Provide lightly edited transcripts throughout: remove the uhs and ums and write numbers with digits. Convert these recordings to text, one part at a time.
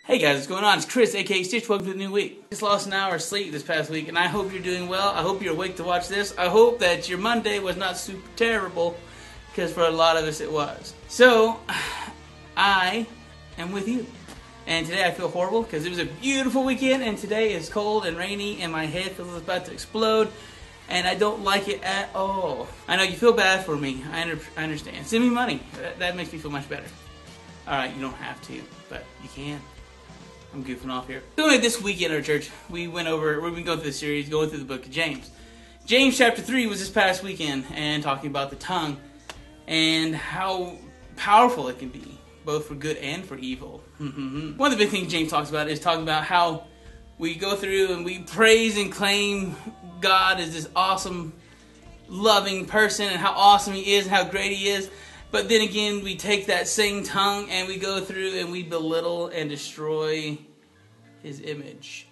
Hey guys, what's going on? It's Chris, aka Stitch. Welcome to the new week. Just lost an hour of sleep this past week, and I hope you're doing well. I hope you're awake to watch this. I hope that your Monday was not super terrible, because for a lot of us it was. So, I am with you. And today I feel horrible, because it was a beautiful weekend, and today is cold and rainy, and my head feels like it's about to explode, and I don't like it at all. I know you feel bad for me. I understand. Send me money. That makes me feel much better. Alright, you don't have to, but you can. I'm goofing off here. So anyway, this weekend at our church, we've been going through the series, going through the book of James. James chapter 3 was this past weekend, and talking about the tongue, and how powerful it can be, both for good and for evil. One of the big things James talks about is talking about how we go through and we praise and claim God as this awesome, loving person, and how awesome He is, and how great He is. But then again, we take that same tongue and we go through and we belittle and destroy His image.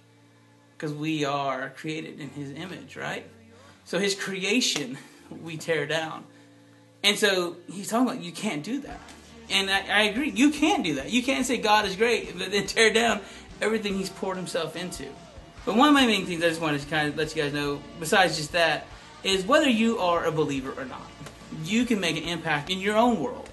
Because we are created in His image, right? So His creation, we tear down. And so He's talking about you can't do that. And I agree, you can't do that. You can't say God is great, but then tear down everything He's poured Himself into. But one of my main things I just wanted to kind of let you guys know, besides just that, is whether you are a believer or not, you can make an impact in your own world.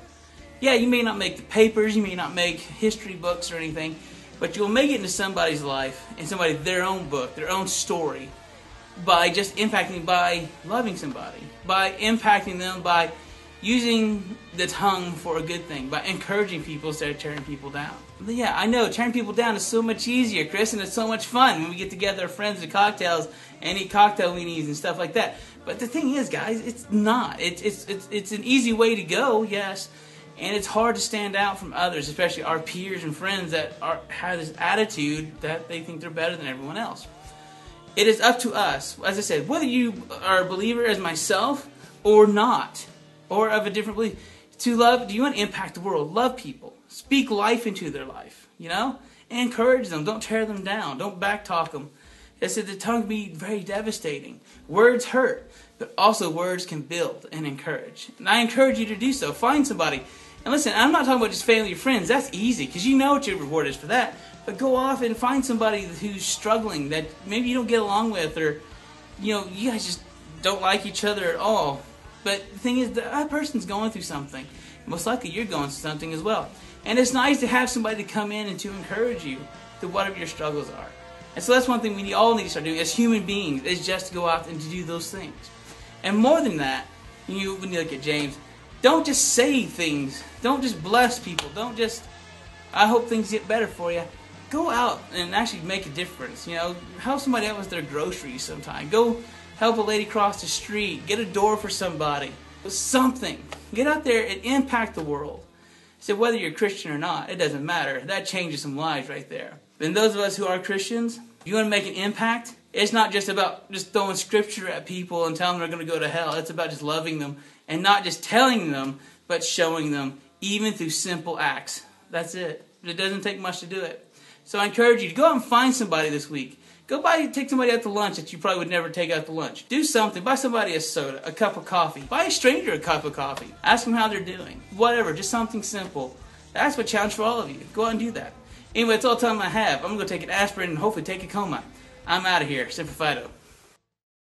Yeah, you may not make the papers, you may not make history books or anything, but you'll make it into somebody's life, and their own book, their own story, by just impacting, by loving somebody, by impacting them, by using the tongue for a good thing, by encouraging people instead of tearing people down. But yeah, I know, tearing people down is so much easier, Chris, and it's so much fun when we get together, our friends, and cocktails, and eat cocktail weenies and stuff like that. But the thing is, guys, it's not. It's an easy way to go, yes, and it's hard to stand out from others, especially our peers and friends that have this attitude that they think they're better than everyone else. It is up to us, as I said, whether you are a believer as myself or not, or of a different belief, to love. Do you want to impact the world? Love people. Speak life into their life, and encourage them. Don't tear them down. Don't backtalk them. I said the tongue can be very devastating. Words hurt, but also words can build and encourage. And I encourage you to do so. Find somebody. And listen, I'm not talking about just family or friends. That's easy, because you know what your reward is for that. But go off and find somebody who's struggling, that maybe you don't get along with, or you guys just don't like each other at all. But the thing is, that person's going through something. Most likely you're going through something as well. And it's nice to have somebody to come in and to encourage you to whatever your struggles are. And so that's one thing we all need to start doing as human beings, is just to go out and to do those things. And more than that, when you look at James, don't just say things. Don't just bless people. Don't just, I hope things get better for you. Go out and actually make a difference. Help somebody out with their groceries sometime. Go help a lady cross the street. Get a door for somebody. Something. Get out there and impact the world. So whether you're a Christian or not, it doesn't matter. That changes some lives right there. Then those of us who are Christians, if you want to make an impact, it's not just about just throwing scripture at people and telling them they're going to go to hell. It's about just loving them, and not just telling them, but showing them, even through simple acts. That's it. It doesn't take much to do it. So I encourage you to go out and find somebody this week. Take somebody out to lunch that you probably would never take out to lunch. Do something. Buy somebody a soda, a cup of coffee. Buy a stranger a cup of coffee. Ask them how they're doing. Whatever, just something simple. That's my challenge for all of you. Go out and do that. Anyway, that's all the time I have. I'm going to go take an aspirin and hopefully take a coma. I'm out of here. Semper Fido.